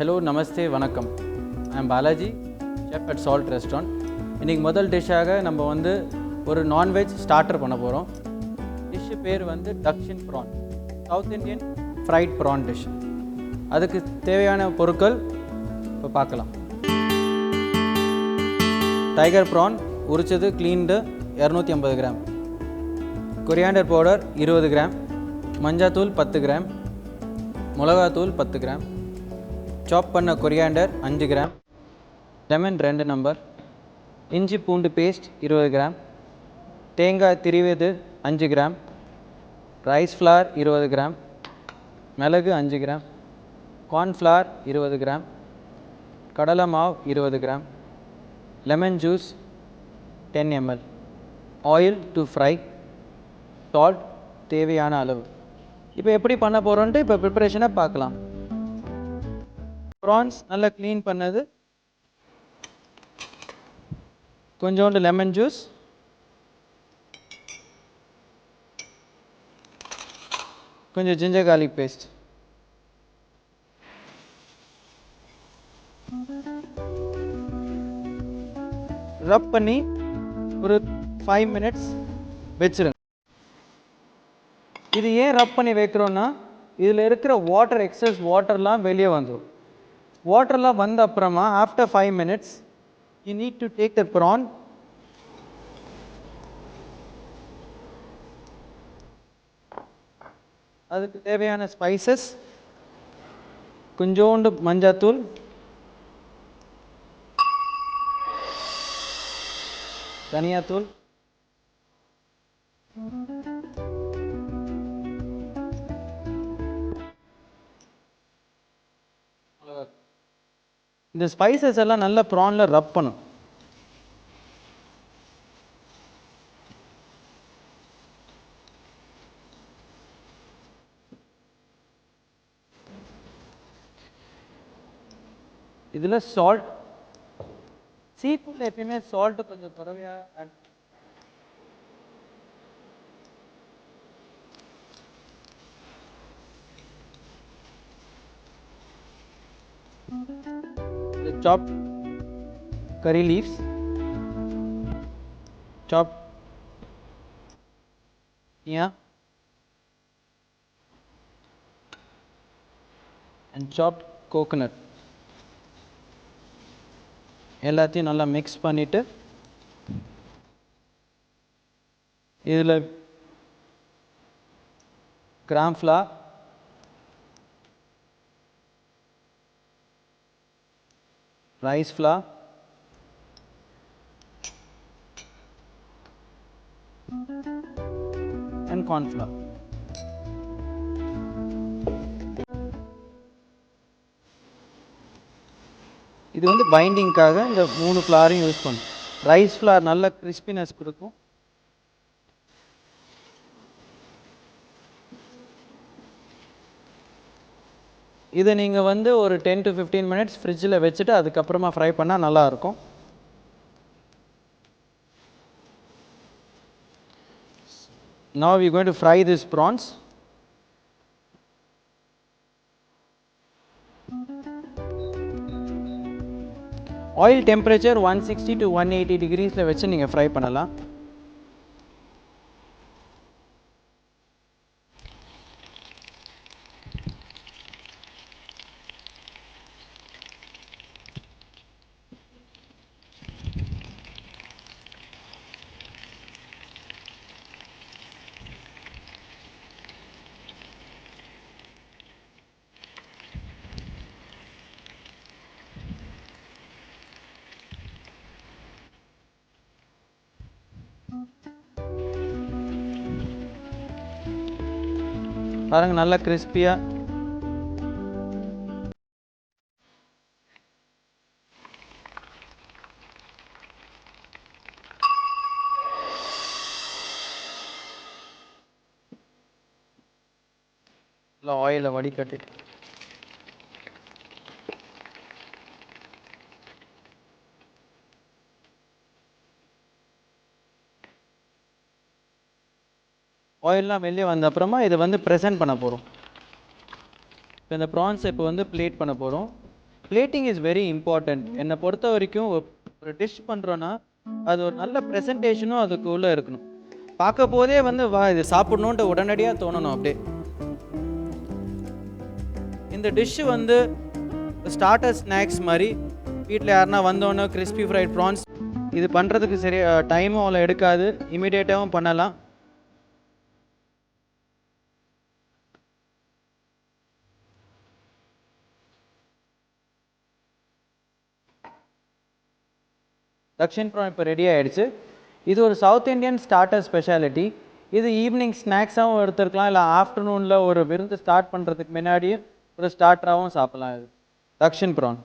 Hello, Namaste, Vanakkam. I am Balaji, chef at Salt Restaurant. இன்றைக்கி முதல் டிஷ்ஷாக நம்ம வந்து ஒரு நான்வெஜ் ஸ்டார்டர் பண்ண போகிறோம். டிஷ்ஷு பேர் வந்து Dakshin prawn, South Indian fried prawn dish. அதுக்கு தேவையான பொருட்கள் இப்போ பார்க்கலாம். டைகர் ப்ரான் உரிச்சது cleaned 250 gram, coriander powder 20 gram, மஞ்சாத்தூள் 10 கிராம், மிளகாத்தூள் 10 கிராம், சாப் பண்ண கொரியாண்டர் 5 கிராம், லெமன் 2 நம்பர், இஞ்சி பூண்டு பேஸ்ட் 20 கிராம், தேங்காய் திருவியது 5 கிராம், ரைஸ் ஃப்ளார் 20 கிராம், மிளகு 5 கிராம், கார்ன்ஃப்ளார் 20 கிராம், கடலை மாவு 20 gram, lemon juice 10 ml, oil to fry, salt தேவையான அளவு. இப்போ எப்படி பண்ண போகிறோன்ட்டு இப்போ ப்ரிப்பரேஷனை பார்க்கலாம். ப்ரான்ஸ் நல்லா க்ளீன் பண்ணது, கொஞ்சோண்டு லெமன் ஜூஸ், கொஞ்சம் ஜிஞ்சர் கார்லிக் பேஸ்ட், ரப் பண்ணி ஒரு 5 minutes வச்சிருங்க. இது ஏன் ரப் பண்ணி வைக்கிறோன்னா, இதில் இருக்கிற வாட்டர், எக்ஸஸ் வாட்டர்லாம் வெளியே வந்துடும். வாட்டர்லாம் வந்த அப்புறமா after 5 minutes you need to take the prawn, அதுக்கு தேவையான ஸ்பைசஸ், கொஞ்சோண்டு மஞ்சாத்தூள், தனியாத்தூள், இந்த ஸ்பைசஸ் எல்லாம் நல்லா ப்ரானில் ரப் பண்ணும். இதில் சால்ட், சீ ஃபுட்டில் எப்பயுமே சால்ட்டு கொஞ்சம் குறைவையாக add. Chopped curry leaves, chopped yeah, and chopped coconut. எல்லாத்தையும் நல்லா மிக்ஸ் பண்ணிவிட்டு இதில் gram flour, rice flour, and cornflour. இது வந்து பைண்டிங்காக இந்த 3 ஃப்ளாரையும் யூஸ் பண்ணும். ரைஸ் ஃப்ளார் நல்ல கிறிஸ்பினஸ் கொடுக்கும். இதை நீங்கள் வந்து ஒரு 10 to 15 minutes ஃப்ரிட்ஜில் வச்சுட்டு அதுக்கப்புறமா ஃப்ரை பண்ணால் நல்லாயிருக்கும். Now we are going to fry these prawns. Oil temperature 160 to 180 degreesல வச்சு நீங்கள் ஃப்ரை பண்ணலாம். பாருங்கள் நல்லா கிறிஸ்பியாக. இல்லை ஆயிலை வடிகட்டி ஆயிலெலாம் வெளியே வந்த அப்புறமா இதை வந்து ப்ரெசென்ட் பண்ண போகிறோம். இப்போ இந்த ப்ரான்ஸை இப்போ வந்து பிளேட் பண்ண போகிறோம். Plating is very important. என்னை பொறுத்த வரைக்கும் ஒரு டிஷ் பண்ணுறோன்னா அது ஒரு நல்ல ப்ரெசன்டேஷனும் அதுக்குள்ளே இருக்கணும். பார்க்க போதே வந்து வா இது சாப்பிட்ணுன்ட்டு உடனடியாக தோணணும். அப்படியே இந்த டிஷ்ஷு வந்து ஸ்டார்டர் ஸ்நாக்ஸ் மாதிரி வீட்டில் யாருன்னா வந்தோன்னே கிறிஸ்பி ஃப்ரைட் ப்ரான்ஸ் இது பண்ணுறதுக்கு சரி டைமும் அவ்வளோ எடுக்காது, இமீடியட்டாகவும் பண்ணலாம். தக்ஷின் ப்ரான் இப்போ ரெடி ஆகிடுச்சு. இது ஒரு சவுத் இண்டியன் ஸ்டார்டர் ஸ்பெஷாலிட்டி. இது ஈவினிங் ஸ்நாக்ஸாகவும் எடுத்துருக்கலாம், இல்லை ஆஃப்டர்நூனில் ஒரு விருந்து ஸ்டார்ட் பண்ணுறதுக்கு முன்னாடியும் ஒரு ஸ்டார்டராகவும் சாப்பிட்லாம். இது தக்ஷின் ப்ரான்.